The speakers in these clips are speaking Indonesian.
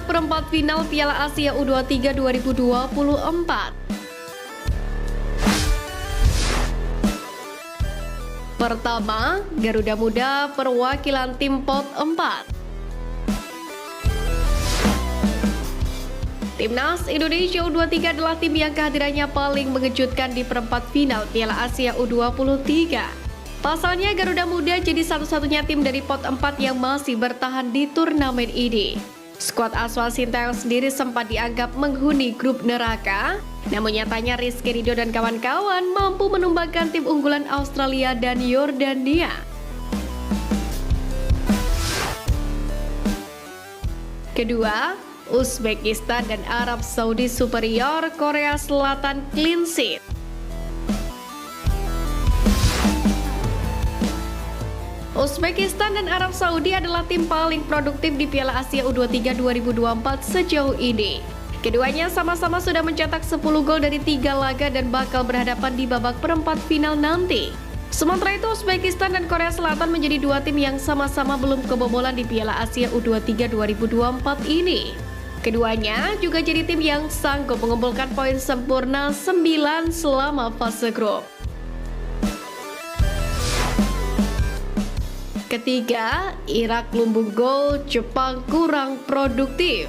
perempat final Piala Asia U23 2024. Pertama, Garuda Muda perwakilan tim Pot 4. Timnas Indonesia U23 adalah tim yang kehadirannya paling mengejutkan di perempat final Piala Asia U23. Pasalnya Garuda Muda jadi satu-satunya tim dari Pot 4 yang masih bertahan di turnamen ini. Skuad Aswal Sintayong sendiri sempat dianggap menghuni grup neraka, namun nyatanya Rizky Ridho dan kawan-kawan mampu menumbangkan tim unggulan Australia dan Yordania. Kedua, Uzbekistan dan Arab Saudi superior, Korea Selatan clean sheet. Uzbekistan dan Arab Saudi adalah tim paling produktif di Piala Asia U23 2024 sejauh ini. Keduanya sama-sama sudah mencetak 10 gol dari 3 laga dan bakal berhadapan di babak perempat final nanti. Sementara itu, Uzbekistan dan Korea Selatan menjadi dua tim yang sama-sama belum kebobolan di Piala Asia U23 2024 ini. Keduanya juga jadi tim yang sanggup mengumpulkan poin sempurna 9 selama fase grup. Ketiga, Irak lumbung gol, Jepang kurang produktif.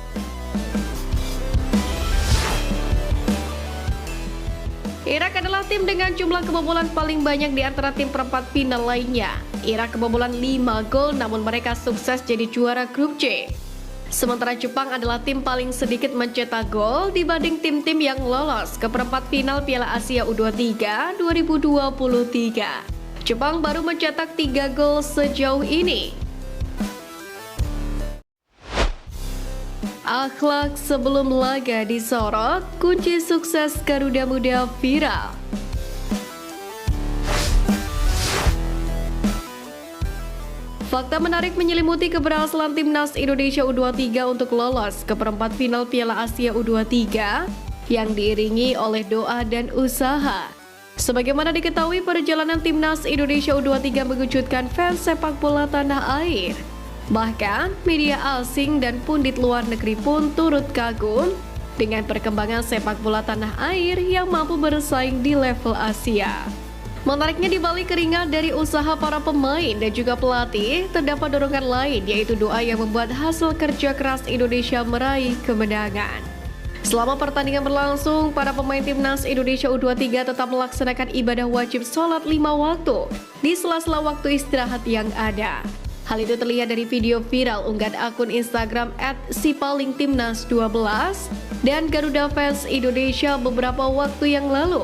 Irak adalah tim dengan jumlah kebobolan paling banyak di antara tim perempat final lainnya. Irak kebobolan 5 gol, namun mereka sukses jadi juara grup C. Sementara Jepang adalah tim paling sedikit mencetak gol dibanding tim-tim yang lolos ke perempat final Piala Asia U23 2023. Jepang baru mencetak 3 gol sejauh ini. Akhlak sebelum laga disorot, kunci sukses Garuda Muda viral. Fakta menarik menyelimuti keberhasilan Timnas Indonesia U23 untuk lolos ke perempat final Piala Asia U23 yang diiringi oleh doa dan usaha. Sebagaimana diketahui, perjalanan Timnas Indonesia U23 mengejutkan fans sepak bola tanah air. Bahkan, media asing dan pundit luar negeri pun turut kagum dengan perkembangan sepak bola tanah air yang mampu bersaing di level Asia. Menariknya, di balik keringat dari usaha para pemain dan juga pelatih, terdapat dorongan lain, yaitu doa yang membuat hasil kerja keras Indonesia meraih kemenangan. Selama pertandingan berlangsung, para pemain Timnas Indonesia U23 tetap melaksanakan ibadah wajib sholat 5 waktu di sela-sela waktu istirahat yang ada. Hal itu terlihat dari video viral unggahan akun Instagram @sipalingtimnas12 dan Garuda Fans Indonesia beberapa waktu yang lalu.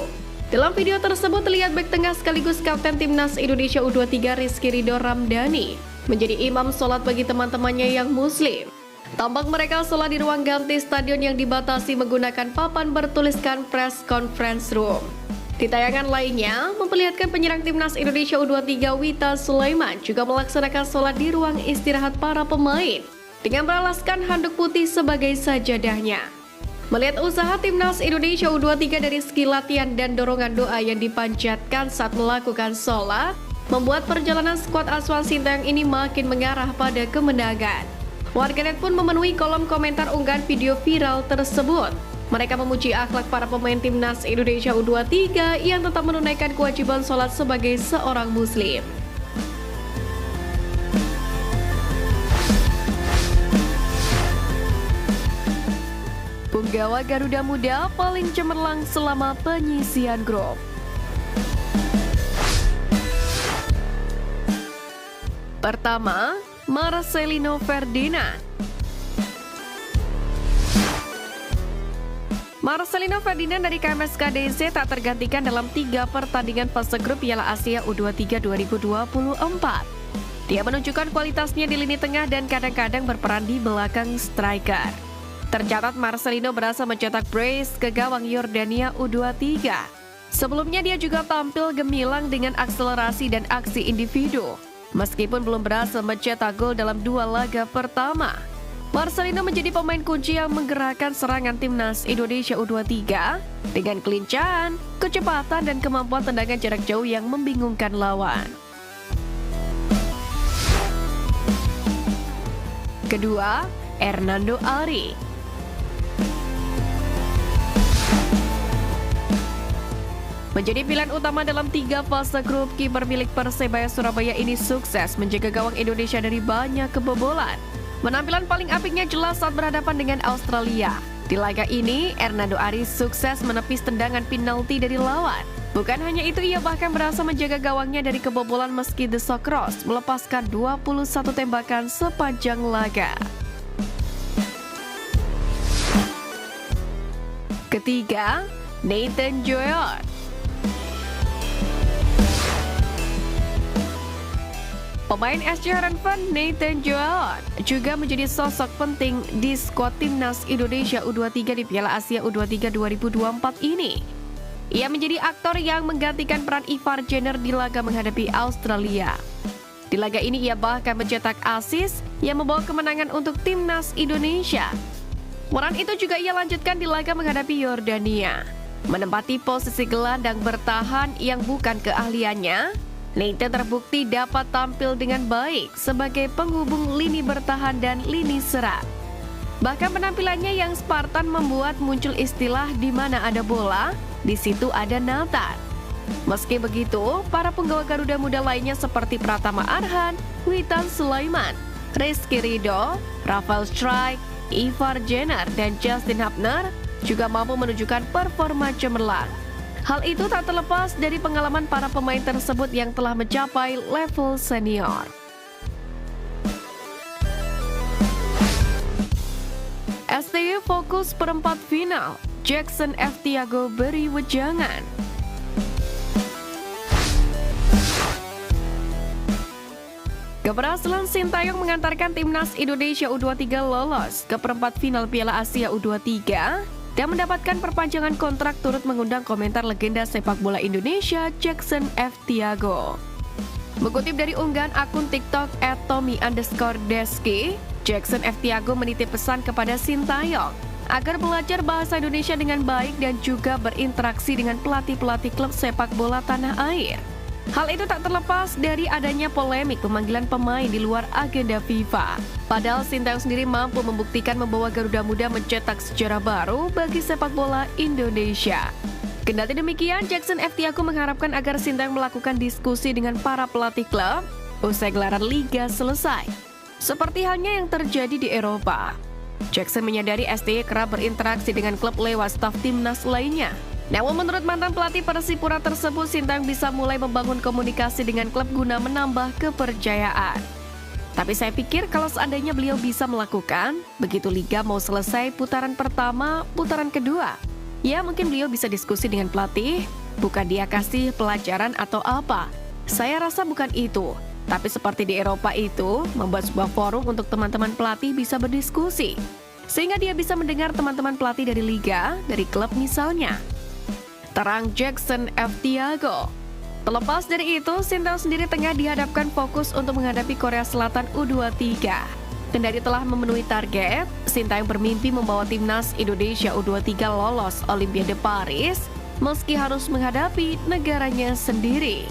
Dalam video tersebut terlihat bek tengah sekaligus kapten Timnas Indonesia U23 Rizky Ridho Ramdhani menjadi imam sholat bagi teman-temannya yang muslim. Tampak mereka sholat di ruang ganti stadion yang dibatasi menggunakan papan bertuliskan Press Conference Room. Di tayangan lainnya, memperlihatkan penyerang Timnas Indonesia U23 Wita Sulaiman juga melaksanakan sholat di ruang istirahat para pemain dengan beralaskan handuk putih sebagai sajadahnya. Melihat usaha Timnas Indonesia U23 dari segi latihan dan dorongan doa yang dipanjatkan saat melakukan sholat, membuat perjalanan skuad Aswal Sintayong ini makin mengarah pada kemenangan. Warganet pun memenuhi kolom komentar unggahan video viral tersebut. Mereka memuji akhlak para pemain Timnas Indonesia U23 yang tetap menunaikan kewajiban sholat sebagai seorang muslim. Punggawa Garuda Muda paling cemerlang selama penyisian grup. Pertama, Marcelino Ferdinand. Marcelino Ferdinand dari KMSKDC tak tergantikan dalam 3 pertandingan fase grup Piala Asia U23 2024. Dia menunjukkan kualitasnya di lini tengah dan kadang-kadang berperan di belakang striker. Tercatat Marcelino berhasil mencetak brace ke gawang Yordania U23. Sebelumnya dia juga tampil gemilang dengan akselerasi dan aksi individu. Meskipun belum berhasil mencetak gol dalam 2 laga pertama, Marcelino menjadi pemain kunci yang menggerakkan serangan Timnas Indonesia U23 dengan kelincahan, kecepatan, dan kemampuan tendangan jarak jauh yang membingungkan lawan. Kedua, Hernando Ari. Menjadi pilihan utama dalam 3 fase grup, kiper milik Persebaya Surabaya ini sukses menjaga gawang Indonesia dari banyak kebobolan. Penampilan paling apiknya jelas saat berhadapan dengan Australia. Di laga ini, Hernando Ari sukses menepis tendangan penalti dari lawan. Bukan hanya itu, ia bahkan berhasil menjaga gawangnya dari kebobolan meski The Socceroos melepaskan 21 tembakan sepanjang laga. Ketiga, Nathan Joyard. Pemain SC Heerenveen Nathan Joyard juga menjadi sosok penting di skuad timnas Indonesia U23 di Piala Asia U23 2024 ini. Ia menjadi aktor yang menggantikan peran Ivar Jenner di laga menghadapi Australia. Di laga ini ia bahkan mencetak assist yang membawa kemenangan untuk timnas Indonesia. Peran itu juga ia lanjutkan di laga menghadapi Yordania. Menempati posisi gelandang bertahan yang bukan keahliannya, Nathan terbukti dapat tampil dengan baik sebagai penghubung lini bertahan dan lini serang. Bahkan penampilannya yang Spartan membuat muncul istilah di mana ada bola, di situ ada Nathan. Meski begitu, para penggawa Garuda Muda lainnya seperti Pratama Arhan, Witan Sulaiman, Rizky Ridho, Rafael Struijk, Ivar Jenner, dan Justin Hubner juga mampu menunjukkan performa cemerlang. Hal itu tak terlepas dari pengalaman para pemain tersebut yang telah mencapai level senior. STY fokus perempat final, Jackson F. Tiago beri wejangan. Keberhasilan Sintayong mengantarkan timnas Indonesia U23 lolos ke perempat final Piala Asia U23 dan mendapatkan perpanjangan kontrak turut mengundang komentar legenda sepak bola Indonesia Jackson F. Tiago. Mengutip dari unggahan akun TikTok @tommy_deski, Jackson F. Tiago menitip pesan kepada Sintayong agar belajar bahasa Indonesia dengan baik dan juga berinteraksi dengan pelatih-pelatih klub sepak bola tanah air. Hal itu tak terlepas dari adanya polemik pemanggilan pemain di luar agenda FIFA. Padahal Sintayong sendiri mampu membuktikan membawa Garuda Muda mencetak sejarah baru bagi sepak bola Indonesia. Kendati demikian, Jackson F. Tiago mengharapkan agar Sintayong melakukan diskusi dengan para pelatih klub usai gelaran liga selesai, seperti halnya yang terjadi di Eropa. Jackson menyadari STY kerap berinteraksi dengan klub lewat staf timnas lainnya. Namun menurut mantan pelatih Persipura tersebut, Sintayong bisa mulai membangun komunikasi dengan klub guna menambah kepercayaan. Tapi saya pikir kalau seandainya beliau bisa melakukan, begitu liga mau selesai putaran pertama, putaran kedua, ya mungkin beliau bisa diskusi dengan pelatih, bukan dia kasih pelajaran atau apa. Saya rasa bukan itu, tapi seperti di Eropa itu, membuat sebuah forum untuk teman-teman pelatih bisa berdiskusi, sehingga dia bisa mendengar teman-teman pelatih dari liga, dari klub misalnya. Terang Jackson F. Tiago. Terlepas dari itu, Sintayong sendiri tengah dihadapkan fokus untuk menghadapi Korea Selatan U23. Kendari telah memenuhi target, Sintayong bermimpi membawa timnas Indonesia U23 lolos Olimpiade Paris, meski harus menghadapi negaranya sendiri.